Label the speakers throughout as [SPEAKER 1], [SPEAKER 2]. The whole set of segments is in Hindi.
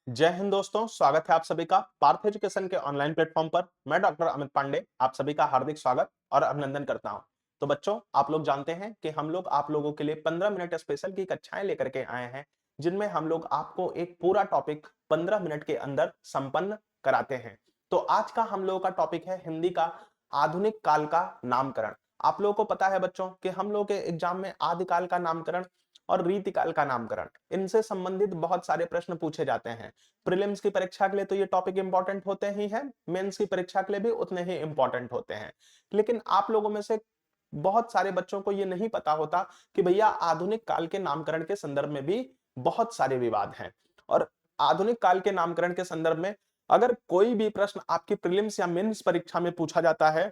[SPEAKER 1] जय हिंद दोस्तों, स्वागत है आप सभी का पार्थ एजुकेशन के ऑनलाइन प्लेटफॉर्म पर। मैं डॉक्टर अमित पांडे आप सभी का हार्दिक स्वागत और अभिनंदन करता हूं। तो बच्चों, आप लोग जानते हैं कि हम लोग आप लोगों के लिए 15 मिनट स्पेशल की कक्षाएं लेकर के आए हैं, जिनमें हम लोग आपको एक पूरा टॉपिक 15 मिनट के अंदर संपन्न कराते हैं। तो आज का हम लोगों का टॉपिक है हिंदी का आधुनिक काल का नामकरण। आप लोगों को पता है बच्चों कि हम लोग के एग्जाम में आदिकाल का नामकरण और रीतिकाल का नामकरण, इनसे संबंधित बहुत सारे प्रश्न पूछे जाते हैं। प्रीलिम्स की परीक्षा के लिए तो ये टॉपिक इंपॉर्टेंट होते ही हैं, मेंस की परीक्षा के लिए भी उतने ही इंपॉर्टेंट होते हैं। लेकिन आप लोगों में से बहुत सारे बच्चों को ये नहीं पता होता कि भैया आधुनिक काल के नामकरण के संदर्भ में भी बहुत सारे विवाद हैं। और आधुनिक काल के नामकरण के संदर्भ में अगर कोई भी प्रश्न आपकी प्रीलिम्स या मेंस परीक्षा में पूछा जाता है,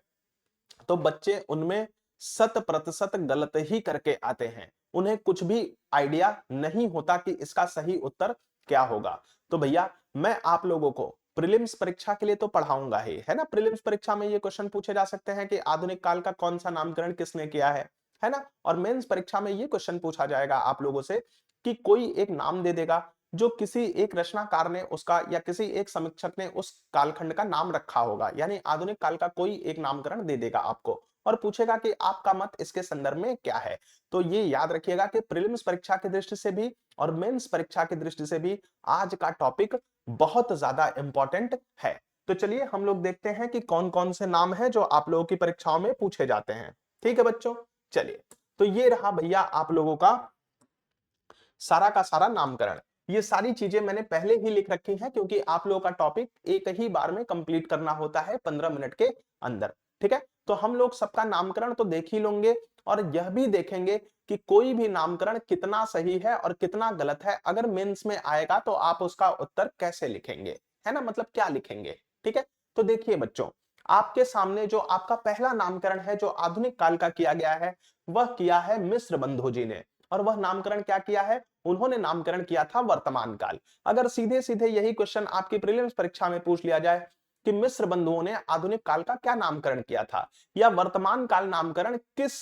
[SPEAKER 1] तो बच्चे उनमें 100% गलत ही करके आते हैं। उन्हें कुछ भी आइडिया नहीं होता कि इसका सही उत्तर क्या होगा। तो भैया, मैं आप लोगों को प्रीलिम्स परीक्षा के लिए तो पढ़ाऊंगा ही, है ना। प्रीलिम्स परीक्षा में ये क्वेश्चन पूछे जा सकते हैं कि आधुनिक काल का कौन सा नामकरण किसने किया है ना। और मेंस परीक्षा में ये क्वेश्चन पूछा जाएगा आप लोगों से कि कोई एक नाम दे देगा जो किसी एक रचनाकार ने उसका या किसी एक समीक्षक ने उस कालखंड का नाम रखा होगा, यानी आधुनिक काल का कोई एक नामकरण दे देगा आपको और पूछेगा कि आपका मत इसके संदर्भ में क्या है। तो ये याद रखिएगा कि प्रीलिम्स परीक्षा की दृष्टि से भी और मेंस परीक्षा की दृष्टि से भी आज का टॉपिक बहुत ज्यादा इंपॉर्टेंट है। तो चलिए हम लोग देखते हैं कि कौन कौन से नाम हैं जो आप लोगों की परीक्षाओं में पूछे जाते हैं। ठीक है बच्चों, चलिए। तो ये रहा भैया आप लोगों का सारा का सारा नामकरण। ये सारी चीजें मैंने पहले ही लिख रखी हैं क्योंकि आप लोगों का टॉपिक एक ही बार में कंप्लीट करना होता है 15 मिनट के अंदर। ठीक है, तो हम लोग सबका नामकरण तो देख ही लेंगे और यह भी देखेंगे कि कोई भी नामकरण कितना सही है और कितना गलत है। अगर मेंस में आएगा तो आप उसका उत्तर कैसे लिखेंगे, है ना, मतलब क्या लिखेंगे। ठीक है, तो देखिए बच्चों, आपके सामने जो आपका पहला नामकरण है जो आधुनिक काल का किया गया है, वह किया है मिस्र बंधु जी ने। और वह नामकरण क्या किया है, उन्होंने नामकरण किया था वर्तमान काल। अगर सीधे सीधे यही क्वेश्चन आपकी प्रीलिम्स परीक्षा में पूछ लिया जाए कि मिस्र बंधुओं ने आधुनिक काल का क्या नामकरण किया था या वर्तमान काल नामकरण किस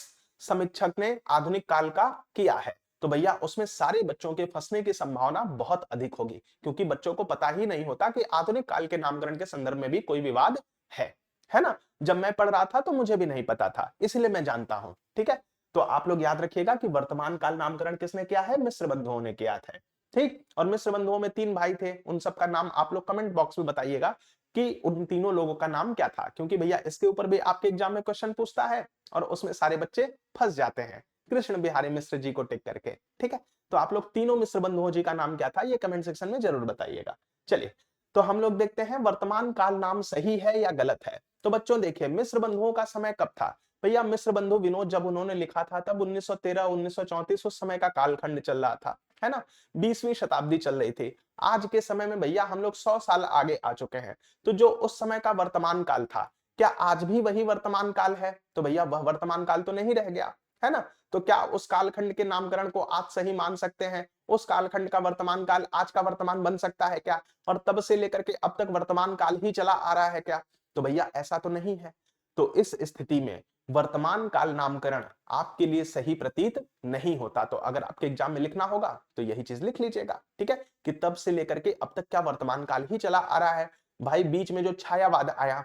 [SPEAKER 1] समीक्षक ने आधुनिक काल का किया है, तो भैया उसमें सारे बच्चों के फंसने की संभावना बहुत अधिक होगी, क्योंकि बच्चों को पता ही नहीं होता कि आधुनिक काल के नामकरण के संदर्भ में भी कोई विवाद है ना। जब मैं पढ़ रहा था तो मुझे भी नहीं पता था, इसलिए मैं जानता हूं। ठीक है, तो आप लोग याद रखिएगा कि वर्तमान काल नामकरण किसने किया है, मिस्र बंधुओं ने किया था। ठीक, और मिस्र बंधुओं में 3 भाई थे, उन सबका नाम आप लोग कमेंट बॉक्स में बताइएगा कि उन तीनों लोगों का नाम क्या था, क्योंकि भैया इसके ऊपर भी आपके एग्जाम में क्वेश्चन पूछता है और उसमें सारे बच्चे फंस जाते हैं कृष्ण बिहारी मिश्र जी को टिक करके। ठीक है, तो आप लोग तीनों मिश्र बंधुओं जी का नाम क्या था ये कमेंट सेक्शन में जरूर बताइएगा। चलिए, तो हम लोग देखते हैं वर्तमान काल नाम सही है या गलत है। तो बच्चों देखिए, मिस्र बंधुओं का समय कब था। भैया मिस्र बंधु विनोद जब उन्होंने लिखा था तब 1913 1934 उस समय का कालखंड चल रहा था, है ना। 20वीं शताब्दी चल रही थी। आज के समय में भैया हम लोग 100 साल आगे आ चुके हैं। तो जो उस समय का वर्तमान काल था, क्या आज भी वही वर्तमान काल है, तो भैया वह वर्तमान काल तो नहीं रह गया, है ना। तो क्या उस कालखंड के नामकरण को आप सही मान सकते हैं, उस कालखंड का वर्तमान काल आज का वर्तमान बन सकता है क्या, और तब से लेकर के अब तक वर्तमान काल ही चला आ रहा है क्या, तो भैया ऐसा तो नहीं है। तो इस स्थिति में वर्तमान काल नामकरण आपके लिए सही प्रतीत नहीं होता। तो अगर आपके एग्जाम में लिखना होगा तो यही चीज लिख लीजिएगा। ठीक है, कि तब से लेकर के अब तक क्या वर्तमान काल ही चला आ रहा है। भाई बीच में जो छायावाद आया,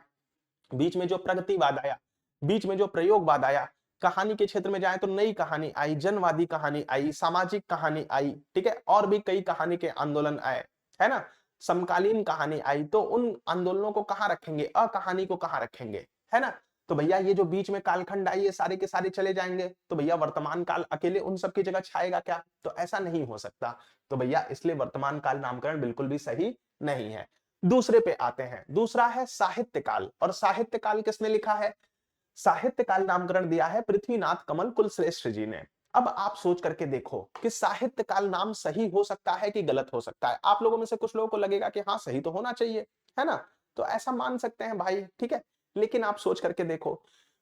[SPEAKER 1] बीच में जो प्रगतिवाद आया, बीच में जो प्रयोगवाद आया, कहानी के क्षेत्र में जाए तो नई कहानी आई, जनवादी कहानी आई, सामाजिक कहानी आई, ठीक है, और भी कई कहानी के आंदोलन आए, है ना। समकालीन कहानी आई, तो उन आंदोलनों को कहां रखेंगे, अकहानी को कहां रखेंगे, है ना। तो भैया ये जो बीच में कालखंड आई ये सारे के सारे चले जाएंगे, तो भैया वर्तमान काल अकेले उन सब की जगह छाएगा क्या, तो ऐसा नहीं हो सकता। तो भैया इसलिए वर्तमान काल नामकरण बिल्कुल भी सही नहीं है। दूसरे पे आते हैं, दूसरा है साहित्य काल। और साहित्य काल किसने लिखा है, साहित्य काल नामकरण दिया है पृथ्वीनाथ कमल कुलश्रेष्ठ जी ने। अब आप सोच करके देखो कि साहित्य काल नाम सही हो सकता है कि गलत हो सकता है। आप लोगों में से कुछ लोगों को लगेगा कि हाँ सही तो होना चाहिए, है ना, तो ऐसा मान सकते हैं भाई, ठीक है। लेकिन आप सोच करके देखो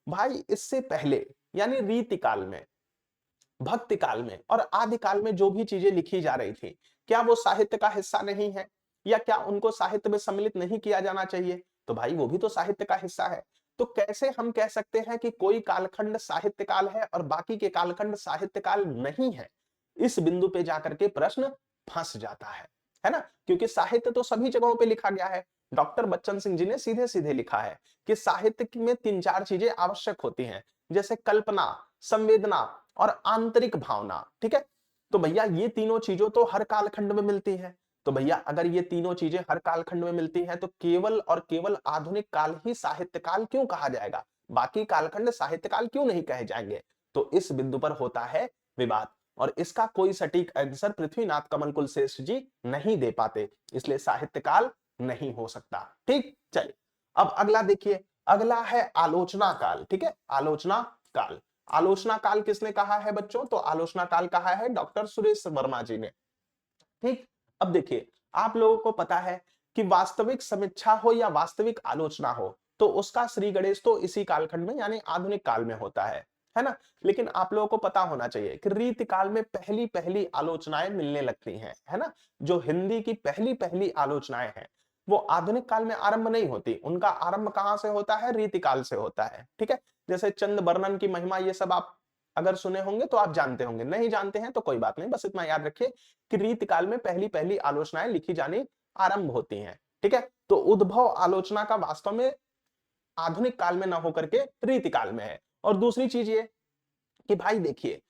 [SPEAKER 1] भाई, इससे पहले यानी रीति काल में, भक्ति काल में और आदि काल में जो भी चीजें लिखी जा रही थी, क्या वो साहित्य का हिस्सा नहीं है, या क्या उनको साहित्य में सम्मिलित नहीं किया जाना चाहिए, तो भाई वो भी तो साहित्य का हिस्सा है। तो कैसे हम कह सकते हैं कि कोई कालखंड साहित्य काल है और बाकी के कालखंड साहित्य काल नहीं है। इस बिंदु पे जाकर के प्रश्न फंस जाता है ना, क्योंकि साहित्य तो सभी जगहों पे लिखा गया है। डॉक्टर बच्चन सिंह जी ने सीधे सीधे लिखा है कि साहित्य में तीन चार चीजें आवश्यक होती हैं, जैसे कल्पना, संवेदना और आंतरिक भावना। ठीक है, तो भैया ये तीनों चीजों तो हर कालखंड में मिलती हैं। तो भैया अगर ये तीनों चीजें हर कालखंड में मिलती हैं तो केवल और केवल आधुनिक काल ही साहित्य काल क्यों कहा जाएगा, बाकी कालखंड साहित्य काल क्यों नहीं कहे जाएंगे? तो इस बिंदु पर होता है विवाद, और इसका कोई सटीक आंसर पृथ्वीनाथ कमल कुलश्रेष्ठ जी नहीं दे पाते, इसलिए साहित्य काल नहीं हो सकता। ठीक, चलिए अब अगला देखिए, अगला है आलोचना काल। ठीक है, आलोचना काल। आलोचना काल किसने कहा है बच्चों? तो आलोचना काल कहा है डॉक्टर सुरेश वर्मा जी ने। ठीक, अब देखिए आप लोगों को पता है कि वास्तविक समीक्षा हो या वास्तविक आलोचना हो तो उसका श्री गणेश तो इसी कालखंड में यानी आधुनिक काल में होता है ना। लेकिन आप लोगों को पता होना चाहिए कि रीति काल में पहली पहली आलोचनाएं मिलने लगती हैं, है ना। जो हिंदी की पहली पहली आलोचनाएं हैं वो आधुनिक काल में आरंभ नहीं होती, उनका आरंभ कहां से होता है? रीति काल से होता है। ठीक है, जैसे चंद वर्णन की महिमा, ये सब आप अगर सुने होंगे तो आप जानते होंगे, नहीं जानते हैं तो कोई बात नहीं, बस इतना याद रखिए कि रीति काल में पहली पहली आलोचनाएं लिखी जानी आरंभ होती हैं। ठीक है, तो उद्भव आलोचना का वास्तव में आधुनिक काल में ना होकर के रीति काल में है। और दूसरी चीज ये कि भाई देखिए,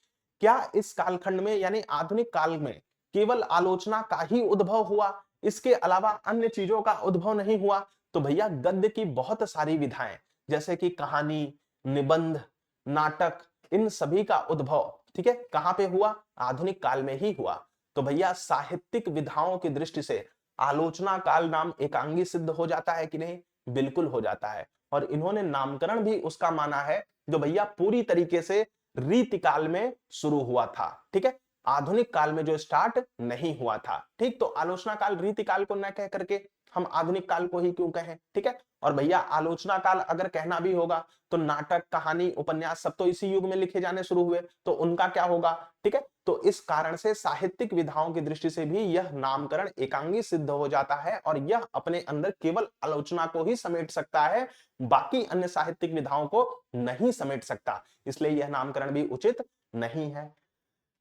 [SPEAKER 1] क्या इस कालखंड में यानी आधुनिक काल में केवल आलोचना का ही उद्भव हुआ, इसके अलावा अन्य चीजों का उद्भव नहीं हुआ? तो भैया गद्य की बहुत सारी विधाएं, जैसे कि कहानी, निबंध, नाटक, इन सभी का उद्भव, ठीक है, कहां पे हुआ? आधुनिक काल में ही हुआ। तो भैया साहित्यिक विधाओं की दृष्टि से आलोचना काल नाम एकांगी सिद्ध हो जाता है कि नहीं? बिल्कुल हो जाता है। और इन्होंने नामकरण भी उसका माना है जो भैया पूरी तरीके से रीति काल में शुरू हुआ था। ठीक है, आधुनिक काल में जो स्टार्ट नहीं हुआ था। ठीक, तो आलोचना काल रीति काल को न कह करके हम आधुनिक काल को ही क्यों कहें? ठीक है, और भैया आलोचना काल अगर कहना भी होगा तो नाटक, कहानी, उपन्यास सब तो इसी युग में लिखे जाने शुरू हुए, तो उनका क्या होगा? ठीक है, तो इस कारण से साहित्यिक विधाओं की दृष्टि से भी यह नामकरण एकांगी सिद्ध हो जाता है और यह अपने अंदर केवल आलोचना को ही समेट सकता है, बाकी अन्य साहित्यिक विधाओं को नहीं समेट सकता, इसलिए यह नामकरण भी उचित नहीं है।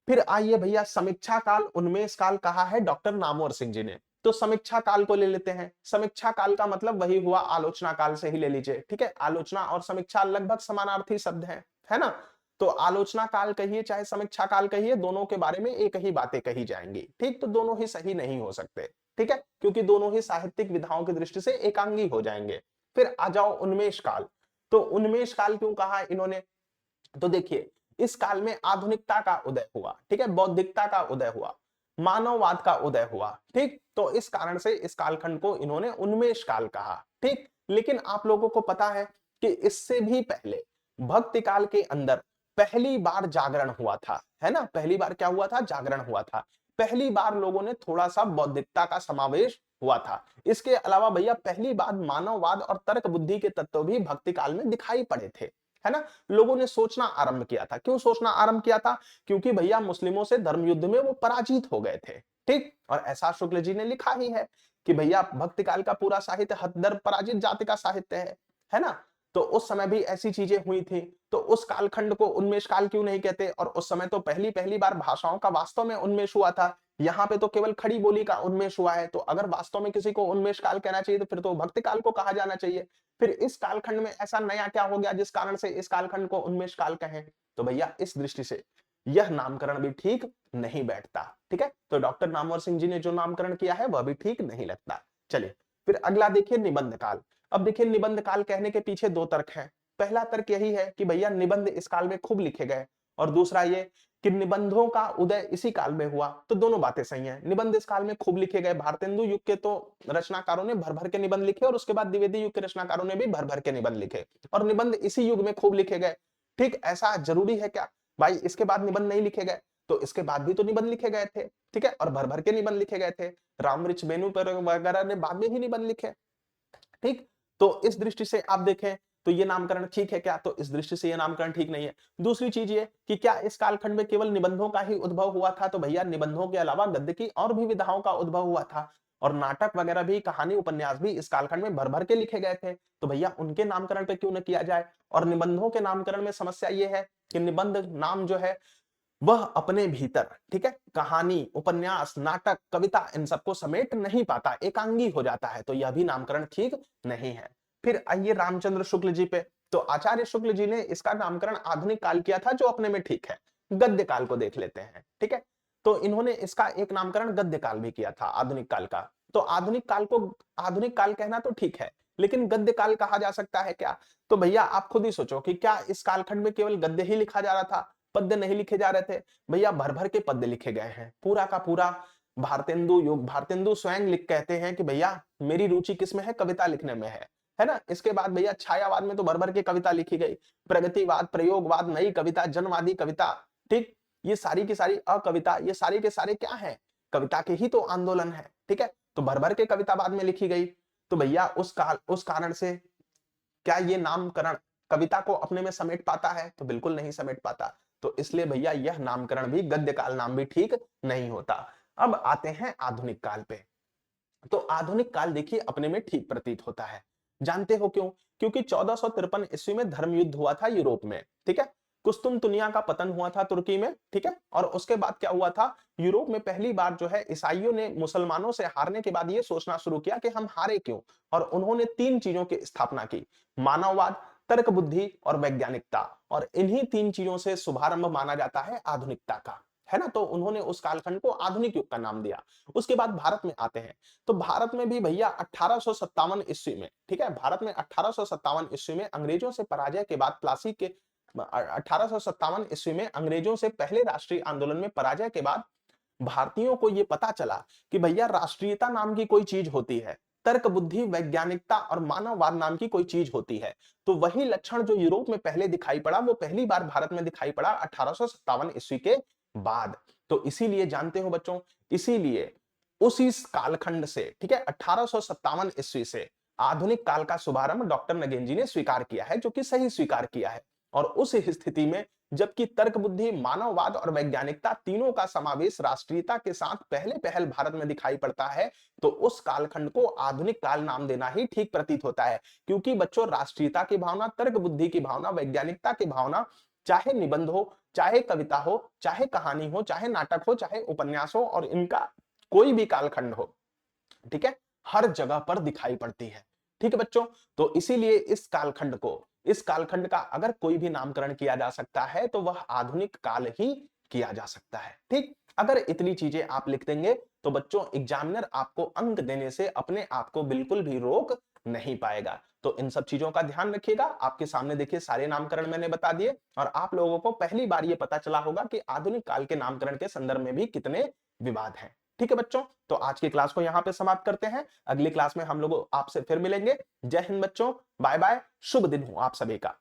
[SPEAKER 1] फिर आइए भैया समीक्षा काल, उन्मेष काल कहा है डॉक्टर नामवर सिंह जी ने। तो समीक्षा काल को ले लेते हैं। समीक्षा काल का मतलब वही हुआ आलोचना काल से ही ले लीजिए। ठीक है, आलोचना और समीक्षा लगभग समानार्थी शब्द हैं, है ना। तो आलोचना काल कहिए चाहे समीक्षा काल कहिए, दोनों के बारे में एक ही बातें कही जाएंगी। ठीक, तो दोनों ही सही नहीं हो सकते। ठीक है, क्योंकि दोनों ही साहित्यिक विधाओं की दृष्टि से एकांगी हो जाएंगे। फिर आ जाओ उन्मेष काल। तो उन्मेष काल क्यों कहा इन्होंने? तो देखिए इस काल में आधुनिकता का उदय हुआ, ठीक है, बौद्धिकता का उदय हुआ, मानववाद का उदय हुआ। ठीक, तो इस कारण से इस कालखंड को इन्होंने उन्मेष काल कहा। ठीक, लेकिन आप लोगों को पता है कि इससे भी पहले भक्ति काल के अंदर पहली बार जागरण हुआ था, है ना। पहली बार क्या हुआ था? जागरण हुआ था। पहली बार लोगों ने थोड़ा सा बौद्धिकता का समावेश हुआ था। इसके अलावा भैया पहली बार मानववाद और तर्क बुद्धि के तत्व भी भक्ति काल में दिखाई पड़े थे, है ना। लोगों ने सोचना आरंभ किया था। क्यों सोचना आरंभ किया था? क्योंकि भैया मुस्लिमों से धर्म युद्ध में वो पराजित हो गए थे। ठीक, और ऐसा शुक्ल जी ने लिखा ही है कि भैया भक्ति काल का पूरा साहित्य हदर पराजित जाति का साहित्य है ना। तो उस समय भी ऐसी चीजें हुई थी, तो उस कालखंड को उन्मेष काल क्यों नहीं कहते? और उस समय तो पहली पहली बार भाषाओं का वास्तव में उन्मेष हुआ था, यहाँ पे तो केवल खड़ी बोली का उन्मेष हुआ है। तो अगर वास्तव में किसी को उन्मेष काल कहना चाहिए तो फिर तो भक्ति काल को कहा जाना चाहिए। फिर इस कालखंड में ऐसा नया क्या हो गया जिस कारण से इस कालखंड को उन्मेष काल कहें? तो भैया इस दृष्टि से यह नामकरण भी ठीक नहीं बैठता। ठीक है, तो डॉक्टर नामवर सिंह जी ने जो नामकरण किया है वह भी ठीक नहीं लगता। चलिए फिर अगला देखिए निबंध काल। अब देखिए निबंध काल कहने के पीछे दो तर्क हैं। पहला तर्क यही है कि भैया निबंध इस काल में खूब लिखे गए, और दूसरा ये कि निबंधों का उदय इसी काल में हुआ। तो दोनों बातें सही हैं। निबंध इस काल में खूब लिखे गए, भारतेंदु युग के तो रचनाकारों ने भर भर के निबंध लिखे, और उसके बाद द्विवेदी युग के रचनाकारों ने भी भर भर के निबंध लिखे, और निबंध इसी युग में खूब लिखे गए। ठीक, ऐसा जरूरी है क्या भाई इसके बाद निबंध नहीं लिखे गए? तो इसके बाद भी तो निबंध लिखे गए थे, ठीक है, और भर भर के निबंध लिखे गए थे। रामवृक्ष बेनू पर वगैरह ने बाद में ही निबंध लिखे। ठीक, तो इस दृष्टि से आप देखें तो ये नामकरण ठीक है क्या? तो इस दृष्टि से ये नामकरण ठीक नहीं है। दूसरी चीज ये कि क्या इस कालखंड में केवल निबंधों का ही उद्भव हुआ था? तो भैया निबंधों के अलावा गद्य की और भी विधाओं का उद्भव हुआ था, और नाटक वगैरह भी, कहानी, उपन्यास भी इस कालखंड में भर भर के लिखे गए थे। तो भैया उनके नामकरण पे क्यों न किया जाए? और निबंधों के नामकरण में समस्या ये है कि निबंध नाम जो है वह अपने भीतर, ठीक है, कहानी, उपन्यास, नाटक, कविता इन सबको समेट नहीं पाता, एकांगी हो जाता है, तो यह भी नामकरण ठीक नहीं है। फिर आइए रामचंद्र शुक्ल जी पे। तो आचार्य शुक्ल जी ने इसका नामकरण आधुनिक काल किया था, जो अपने में ठीक है। गद्य काल को देख लेते हैं, ठीक है। तो इन्होंने इसका एक नामकरण गद्य काल भी किया था, आधुनिक काल का। तो आधुनिक काल को आधुनिक काल कहना तो ठीक है, लेकिन गद्य काल कहा जा सकता है क्या? तो भैया आप खुद ही सोचो कि क्या इस कालखंड में केवल गद्य ही लिखा जा रहा था, पद्य नहीं लिखे जा रहे थे? भैया भर भर के पद्य लिखे गए हैं, पूरा का पूरा भारतेंदु युग, भारतेंदु स्वयं लिख कहते हैं कि भैया मेरी रुचि किस में है, कविता लिखने में है ना। इसके बाद भैया छायावाद में तो भर भर के कविता लिखी गई, प्रगतिवाद, प्रयोगवाद, नई कविता, जनवादी कविता, ठीक, ये सारी की सारी अकविता, ये सारे के सारे क्या है, कविता के ही तो आंदोलन है, ठीक है। तो भर भर के कविता बाद में लिखी गई। तो भैया उस कारण से क्या ये नामकरण कविता को अपने में समेट पाता है? तो बिल्कुल नहीं समेट पाता। तो इसलिए भैया यह नामकरण भी, गद्य काल नाम भी ठीक नहीं होता। अब आते हैं आधुनिक काल पे। तो आधुनिक काल देखिए अपने में ठीक प्रतीत होता है। जानते हो क्यों? क्योंकि 1453 ईस्वी में धर्म युद्ध हुआ था यूरोप में, ठीक है। कुस्तुनतुनिया का पतन हुआ था तुर्की में, ठीक है। और उसके बाद क्या हुआ था, यूरोप में पहली बार जो है ईसाइयों ने मुसलमानों से हारने के बाद ये सोचना शुरू किया कि हम हारे क्यों, और उन्होंने 3 चीजों की स्थापना की, मानववाद, तर्क बुद्धि और वैज्ञानिकता। और इन्हीं 3 चीजों से शुभारंभ माना जाता है आधुनिकता का, है ना। तो उन्होंने उस कालखंड को आधुनिक युग का नाम दिया। उसके बाद भारत में आते हैं। तो भारत में भी भैया 1857 ईस्वी में, ठीक है, भारत में 1857 ईस्वी में अंग्रेजों से पराजय के बाद, प्लासी के 1857 ईस्वी में अंग्रेजों से पहले राष्ट्रीय आंदोलन में पराजय के बाद भारतीयों को यह पता चला कि भैया राष्ट्रीयता नाम की कोई चीज होती है, तर्क बुद्धि, वैज्ञानिकता और मानववाद नाम की कोई चीज होती है। तो वही लक्षण जो यूरोप में पहले दिखाई पड़ा, वो पहली बार भारत में दिखाई पड़ा 1857 ईस्वी के बाद। तो इसीलिए जानते हो बच्चों, इसीलिए उसी कालखंड से, ठीक है, 1857 ईस्वी से आधुनिक काल का शुभारंभ डॉक्टर नगेन जी ने स्वीकार किया है, जो कि सही स्वीकार किया है। और उस स्थिति में जबकि तर्क बुद्धि, मानववाद और वैज्ञानिकता तीनों का समावेश राष्ट्रीयता के साथ पहले पहल भारत में दिखाई पड़ता है, तो उस कालखंड को आधुनिक काल नाम देना ही ठीक प्रतीत होता है। क्योंकि बच्चों राष्ट्रीयता की भावना, तर्क बुद्धि की भावना, वैज्ञानिकता की भावना, चाहे निबंध हो, चाहे कविता हो, चाहे कहानी हो, चाहे नाटक हो, चाहे उपन्यास हो, और इनका कोई भी कालखंड हो, ठीक है, हर जगह पर दिखाई पड़ती है। ठीक है बच्चों, तो इसीलिए इस कालखंड का अगर कोई भी नामकरण किया जा सकता है तो वह आधुनिक काल ही किया जा सकता है। ठीक, अगर इतनी चीजें आप लिख देंगे तो बच्चों एग्जामिनर आपको अंक देने से अपने आप को बिल्कुल भी रोक नहीं पाएगा। तो इन सब चीजों का ध्यान रखिएगा। आपके सामने देखिए सारे नामकरण मैंने बता दिए, और आप लोगों को पहली बार ये पता चला होगा कि आधुनिक काल के नामकरण के संदर्भ में भी कितने विवाद हैं। ठीक है बच्चों, तो आज की क्लास को यहां पे समाप्त करते हैं। अगली क्लास में हम लोग आपसे फिर मिलेंगे। जय हिंद बच्चों, बाय बाय, शुभ दिन हो आप सभी का।